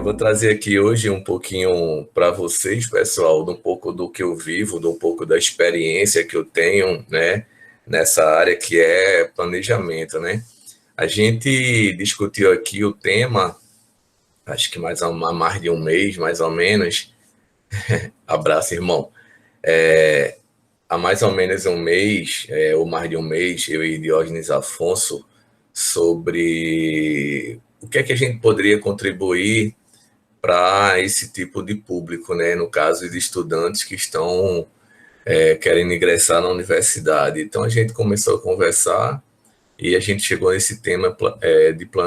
vou trazer aqui hoje um pouquinho para vocês, pessoal, de um pouco do que eu vivo, de um pouco da experiência que eu tenho, né, nessa área que é planejamento, né? A gente discutiu aqui o tema, acho que há mais de um mês, mais ou menos. Abraço, irmão. Há mais ou menos um mês, ou mais de um mês, eu e Diógenes Afonso, sobre o que é que a gente poderia contribuir para esse tipo de público, né? No caso de estudantes que estão querendo ingressar na universidade. Então a gente começou a conversar e a gente chegou nesse tema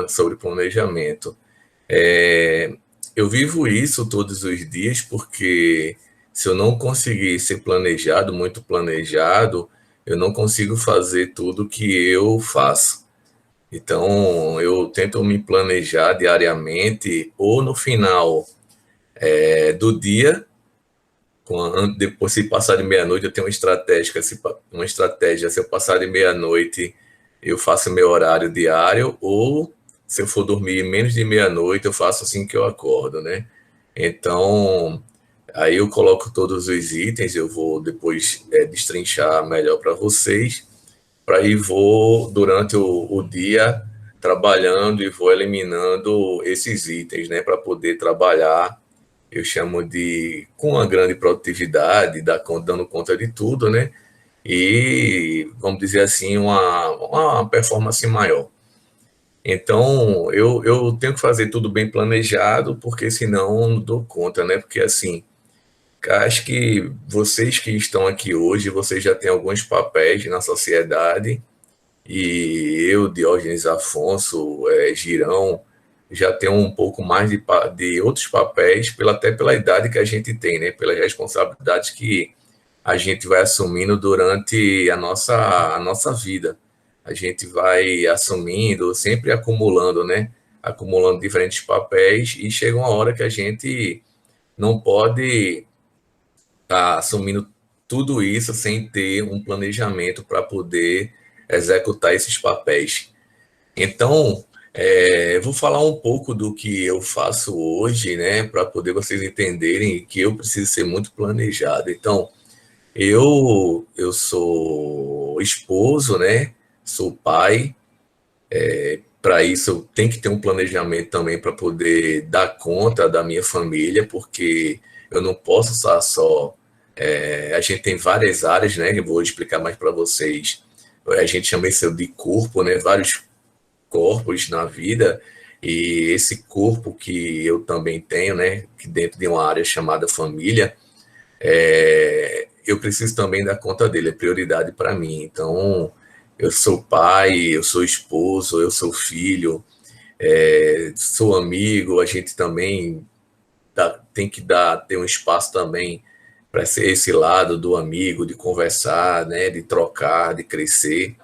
sobre planejamento. Eu vivo isso todos os dias porque se eu não conseguir ser planejado, muito planejado, eu não consigo fazer tudo que eu faço. Então, eu tento me planejar diariamente ou no final do dia, depois se passar de meia-noite, eu tenho uma estratégia, se eu passar de meia-noite, eu faço meu horário diário, ou se eu for dormir menos de meia-noite, eu faço assim que eu acordo, né? Então, aí eu coloco todos os itens, eu vou depois destrinchar melhor para vocês, para aí vou, durante o dia, trabalhando e vou eliminando esses itens, né, para poder trabalhar, eu chamo de, com uma grande produtividade, dando conta de tudo, né, e, vamos dizer assim, uma performance maior. Então, eu tenho que fazer tudo bem planejado, porque senão não dou conta, né, porque assim, acho que vocês que estão aqui hoje, vocês já têm alguns papéis na sociedade, e eu, Diógenes Afonso, Girão, já tenho um pouco mais de outros papéis, até pela idade que a gente tem, né? Pelas responsabilidades que a gente vai assumindo durante a nossa vida. A gente vai assumindo, sempre acumulando, né? Acumulando diferentes papéis e chega uma hora que a gente não pode estar assumindo tudo isso sem ter um planejamento para poder executar esses papéis. Então, eu vou falar um pouco do que eu faço hoje, né, para poder vocês entenderem que eu preciso ser muito planejado. Então, eu sou esposo, né, sou pai. Para isso, eu tenho que ter um planejamento também para poder dar conta da minha família, porque eu não posso estar só. A gente tem várias áreas, né, que eu vou explicar mais para vocês. A gente chama isso de corpo, né, vários corpos na vida, e esse corpo que eu também tenho, né, que dentro de uma área chamada família, eu preciso também dar conta dele, é prioridade para mim. Então, eu sou pai, eu sou esposo, eu sou filho, sou amigo, a gente também tem que ter um espaço também para ser esse lado do amigo, de conversar, né, de trocar, de crescer.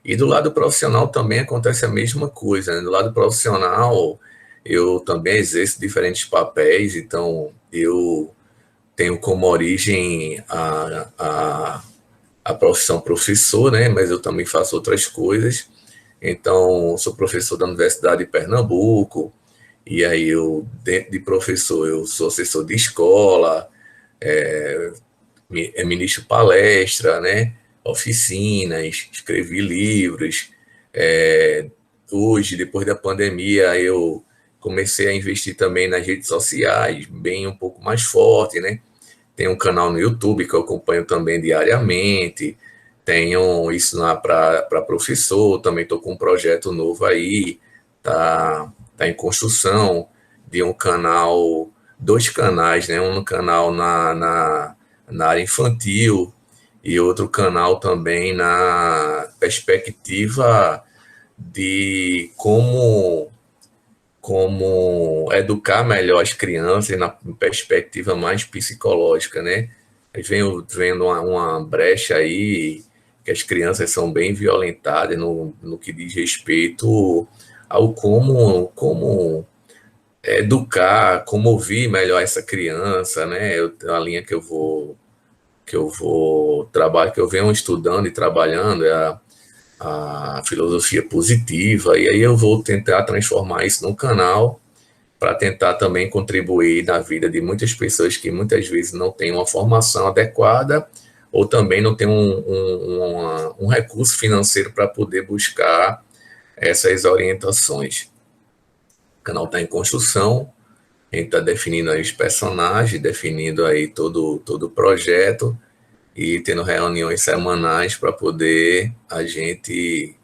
E do lado profissional também acontece a mesma coisa, né? Do lado profissional, eu também exerço diferentes papéis, então eu tenho como origem a profissão professor, né? Mas eu também faço outras coisas. Então, sou professor da Universidade de Pernambuco, e aí eu, dentro de professor, eu sou assessor de escola, ministro palestra, né? Oficinas, escrevi livros. Hoje, depois da pandemia, eu comecei a investir também nas redes sociais, bem um pouco mais forte, né? Tem um canal no YouTube que eu acompanho também diariamente, tenho isso para professor, também estou com um projeto novo aí, tá em construção de um canal, dois canais, né? Um canal na área infantil e outro canal também na perspectiva de como educar melhor as crianças na perspectiva mais psicológica, né? Vendo uma brecha aí, que as crianças são bem violentadas no que diz respeito ao como educar, como ouvir melhor essa criança, né? A linha que eu vou trabalhar, que eu venho estudando e trabalhando é a filosofia positiva, e aí eu vou tentar transformar isso num canal para tentar também contribuir na vida de muitas pessoas que muitas vezes não têm uma formação adequada ou também não têm um recurso financeiro para poder buscar essas orientações. O canal está em construção, a gente está definindo aí os personagens, definindo aí todo o projeto e tendo reuniões semanais para poder a gente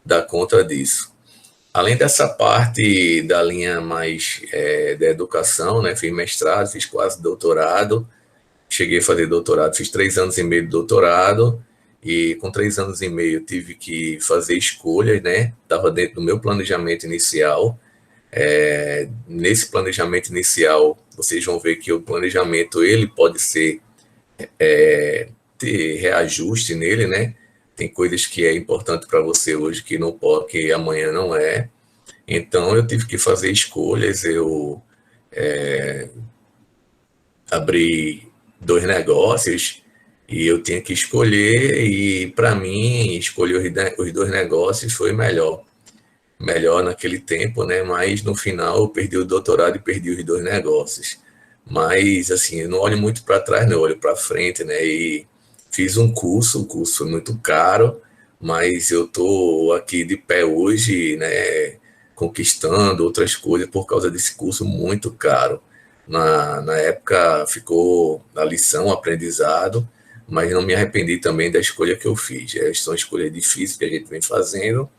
dar conta disso. Além dessa parte da linha mais da educação, né, fiz mestrado, fiz quase doutorado, cheguei a fazer doutorado, fiz 3 anos e meio de doutorado, e com 3 anos e meio tive que fazer escolhas, né, estava dentro do meu planejamento inicial. Nesse planejamento inicial, vocês vão ver que o planejamento ele pode ser ter reajuste nele, né? Tem coisas que é importante para você hoje que não pode, que amanhã não é. Então eu tive que fazer escolhas. Eu abri 2 negócios e eu tinha que escolher. E para mim escolher os 2 negócios foi melhor naquele tempo, né? Mas no final eu perdi o doutorado e perdi os 2 negócios. Mas assim, eu não olho muito para trás, não, eu olho para frente, né? E fiz um curso, o curso foi muito caro, mas eu tô aqui de pé hoje, né? Conquistando outras coisas por causa desse curso muito caro. Na época ficou a lição, o aprendizado, mas não me arrependi também da escolha que eu fiz. São escolhas difíceis que a gente vem fazendo,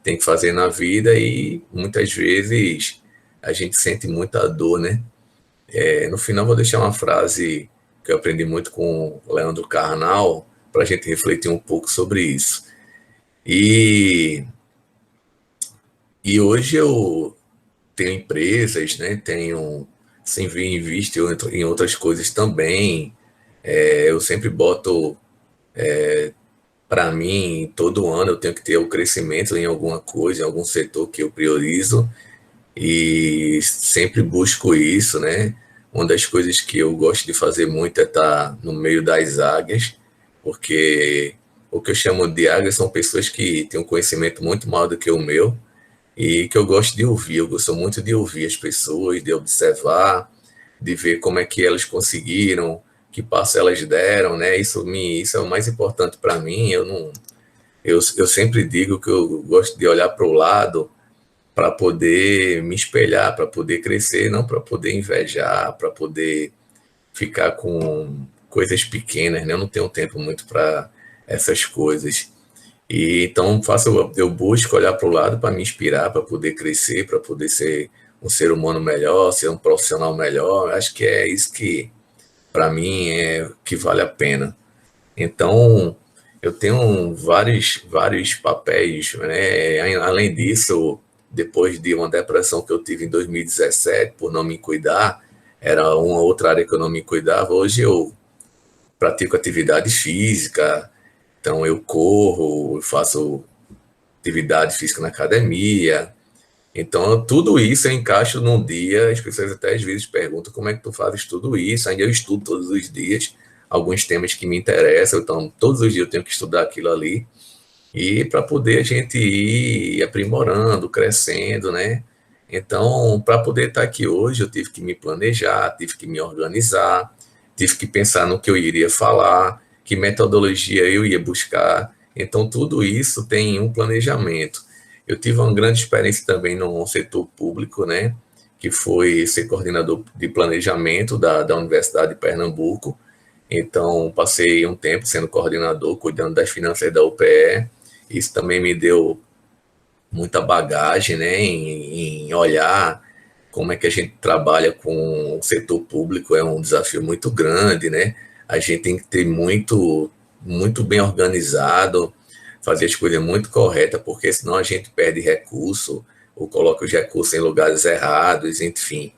tem que fazer na vida e muitas vezes a gente sente muita dor, né? No final, vou deixar uma frase que eu aprendi muito com o Leandro Carnal para a gente refletir um pouco sobre isso. E hoje eu tenho empresas, né? Tenho, sem vir invisto em outras coisas também. Eu sempre boto para mim, todo ano eu tenho que ter o crescimento em alguma coisa, em algum setor que eu priorizo e sempre busco isso, né? Uma das coisas que eu gosto de fazer muito é estar no meio das águias, porque o que eu chamo de águias são pessoas que têm um conhecimento muito maior do que o meu e que eu gosto de ouvir. Eu gosto muito de ouvir as pessoas, de observar, de ver como é que elas conseguiram, que passo elas deram, né? Isso é o mais importante para mim. Eu sempre digo que eu gosto de olhar para o lado para poder me espelhar, para poder crescer, não para poder invejar, para poder ficar com coisas pequenas, né? Eu não tenho tempo muito para essas coisas. E então eu busco olhar para o lado para me inspirar, para poder crescer, para poder ser um ser humano melhor, ser um profissional melhor. Acho que é isso que para mim é que vale a pena. Então, eu tenho vários papéis, né? Além disso, depois de uma depressão que eu tive em 2017 por não me cuidar, era uma outra área que eu não me cuidava. Hoje eu pratico atividade física, então eu corro, eu faço atividade física na academia. Então, tudo isso eu encaixo num dia. As pessoas até às vezes perguntam como é que tu fazes tudo isso. Ainda eu estudo todos os dias alguns temas que me interessam, então todos os dias eu tenho que estudar aquilo ali, e para poder a gente ir aprimorando, crescendo, né? Então, para poder estar aqui hoje, eu tive que me planejar, tive que me organizar, tive que pensar no que eu iria falar, que metodologia eu ia buscar. Então, tudo isso tem um planejamento. Eu tive uma grande experiência também no setor público, né? Que foi ser coordenador de planejamento da Universidade de Pernambuco. Então, passei um tempo sendo coordenador, cuidando das finanças da UPE. Isso também me deu muita bagagem, né, em olhar como é que a gente trabalha com o setor público. É um desafio muito grande, né? A gente tem que ter muito bem organizado, fazer as coisas muito corretas, porque senão a gente perde recurso ou coloca os recursos em lugares errados, enfim.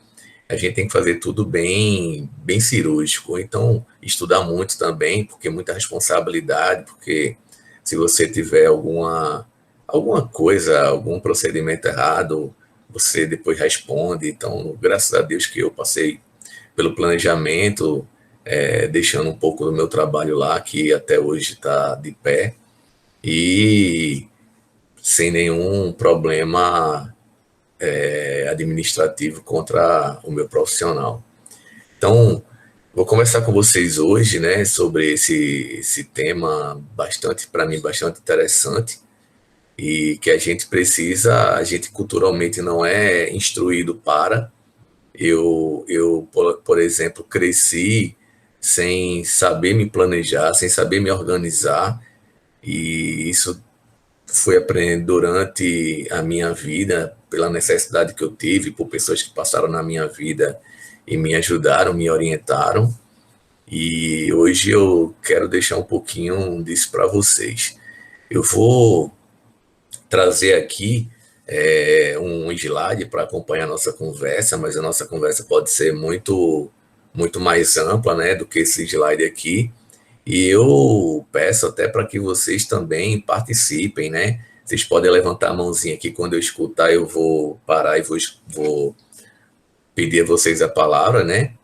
A gente tem que fazer tudo bem cirúrgico. Então, estudar muito também, porque é muita responsabilidade, porque se você tiver alguma coisa, algum procedimento errado, você depois responde. Então, graças a Deus que eu passei pelo planejamento, deixando um pouco do meu trabalho lá, que até hoje está de pé, e sem nenhum problema administrativo contra o meu profissional. Então, vou conversar com vocês hoje, né, sobre esse tema bastante, para mim, bastante interessante e que a gente culturalmente não é instruído para. Por exemplo, cresci sem saber me planejar, sem saber me organizar, e isso fui aprendendo durante a minha vida, pela necessidade que eu tive, por pessoas que passaram na minha vida e me ajudaram, me orientaram. E hoje eu quero deixar um pouquinho disso para vocês. Eu vou trazer aqui um slide para acompanhar a nossa conversa, mas a nossa conversa pode ser muito mais ampla, né, do que esse slide aqui. E eu peço até para que vocês também participem, né? Vocês podem levantar a mãozinha aqui, quando eu escutar eu vou parar e vou pedir a vocês a palavra, né?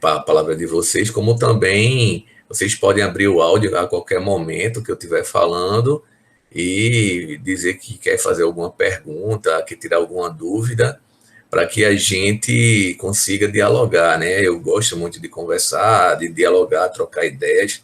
A palavra de vocês, como também vocês podem abrir o áudio a qualquer momento que eu estiver falando e dizer que quer fazer alguma pergunta, que tirar alguma dúvida, para que a gente consiga dialogar, né? Eu gosto muito de conversar, de dialogar, trocar ideias.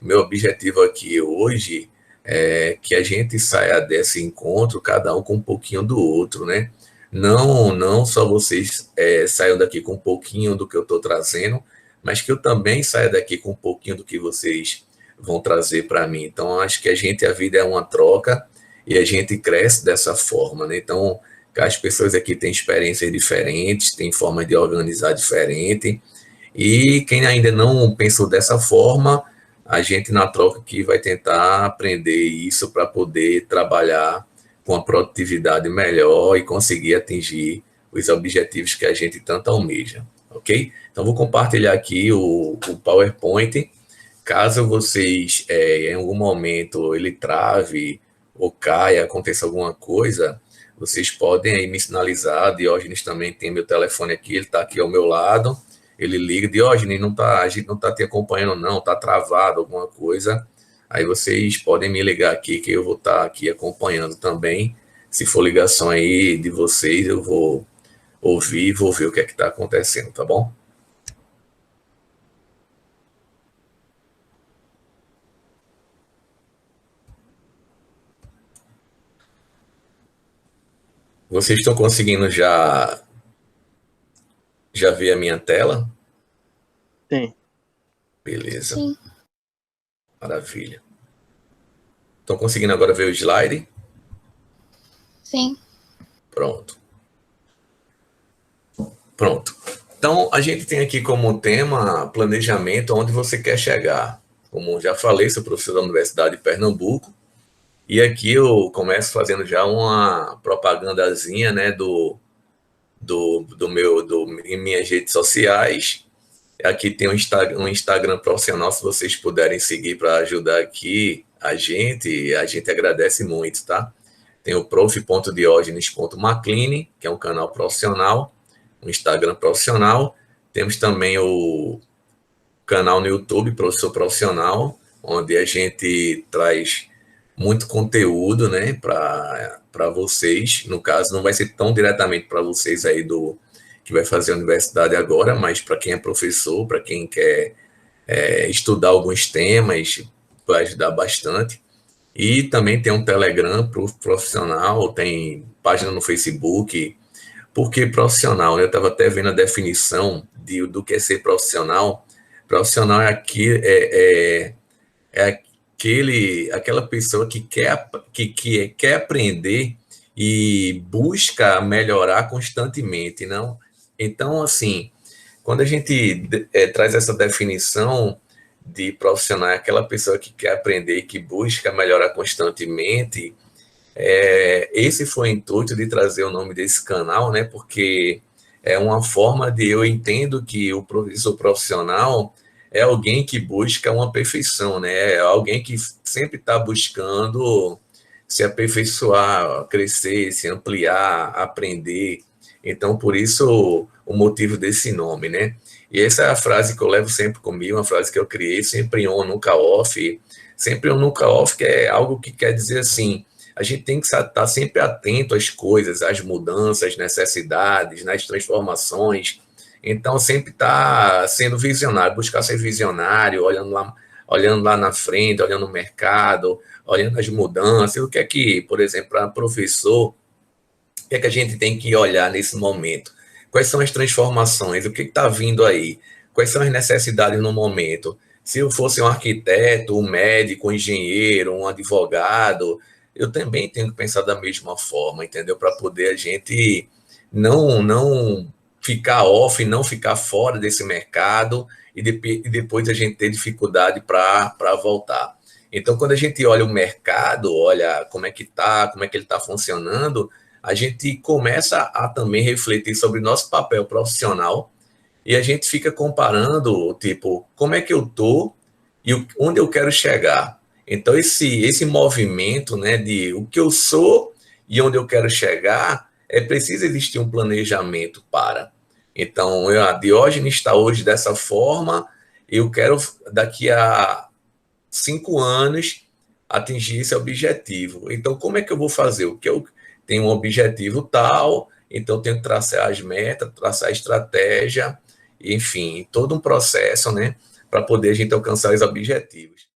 Meu objetivo aqui hoje é que a gente saia desse encontro, cada um com um pouquinho do outro, né? Não só vocês saiam daqui com um pouquinho do que eu estou trazendo, mas que eu também saia daqui com um pouquinho do que vocês vão trazer para mim. Então, acho que a vida é uma troca e a gente cresce dessa forma, né? Então, as pessoas aqui têm experiências diferentes, têm forma de organizar diferente, e quem ainda não pensou dessa forma, a gente na troca aqui vai tentar aprender isso para poder trabalhar com a produtividade melhor e conseguir atingir os objetivos que a gente tanto almeja, ok? Então, vou compartilhar aqui o PowerPoint. Caso vocês, em algum momento, ele trave ou caia, aconteça alguma coisa, vocês podem aí me sinalizar. Diógenes também tem meu telefone aqui, ele está aqui ao meu lado. Ele liga, Diógenes, a gente não está te acompanhando não, está travado alguma coisa. Aí vocês podem me ligar aqui, que eu vou estar aqui acompanhando também. Se for ligação aí de vocês, eu vou ouvir, vou ver o que é que está acontecendo, tá bom? Vocês estão conseguindo já ver a minha tela? Sim. Beleza. Sim. Maravilha. Estão conseguindo agora ver o slide? Sim. Pronto. Então, a gente tem aqui como tema planejamento, onde você quer chegar. Como já falei, sou professor da Universidade de Pernambuco, e aqui eu começo fazendo já uma propagandazinha, né, em minhas redes sociais. Aqui tem um Instagram profissional, se vocês puderem seguir para ajudar aqui a gente agradece muito, tá? Tem o prof.diogenes.macline, que é um canal profissional, um Instagram profissional. Temos também o canal no YouTube, Professor Profissional, onde a gente traz muito conteúdo, né, para vocês. No caso, não vai ser tão diretamente para vocês aí que vai fazer a universidade agora, mas para quem é professor, para quem quer estudar alguns temas, vai ajudar bastante. E também tem um Telegram para o profissional, tem página no Facebook. Por que profissional? Eu estava até vendo a definição do que é ser profissional. Profissional é aquela pessoa que quer aprender e busca melhorar constantemente, não? Então, assim, quando a gente traz essa definição de profissional, é aquela pessoa que quer aprender e que busca melhorar constantemente, esse foi o intuito de trazer o nome desse canal, né? Porque é uma forma de eu entendo que o professor profissional é alguém que busca uma perfeição, né? É alguém que sempre está buscando se aperfeiçoar, crescer, se ampliar, aprender. Então, por isso, o motivo desse nome, né? E essa é a frase que eu levo sempre comigo, uma frase que eu criei, sempre on, nunca off. Sempre on, nunca off, que é algo que quer dizer assim, a gente tem que estar sempre atento às coisas, às mudanças, necessidades, nas transformações. Então, sempre estar sendo visionário, buscar ser visionário, olhando lá na frente, olhando o mercado, olhando as mudanças. O que é que, por exemplo, para professor, o que é que a gente tem que olhar nesse momento? Quais são as transformações? O que está vindo aí? Quais são as necessidades no momento? Se eu fosse um arquiteto, um médico, um engenheiro, um advogado, eu também tenho que pensar da mesma forma, entendeu? Para poder a gente não ficar off, não ficar fora desse mercado e depois a gente ter dificuldade para voltar. Então, quando a gente olha o mercado, olha como é que está, como é que ele está funcionando, a gente começa a também refletir sobre nosso papel profissional e a gente fica comparando, tipo, como é que eu tô e onde eu quero chegar. Então, esse movimento, né, de o que eu sou e onde eu quero chegar, é preciso existir um planejamento para. Então, a Diógenes está hoje dessa forma, eu quero, daqui a 5 anos, atingir esse objetivo. Então, como é que eu vou fazer? O que eu tenho um objetivo tal, então eu tenho que traçar as metas, traçar a estratégia, enfim, todo um processo, né, para poder a gente alcançar os objetivos.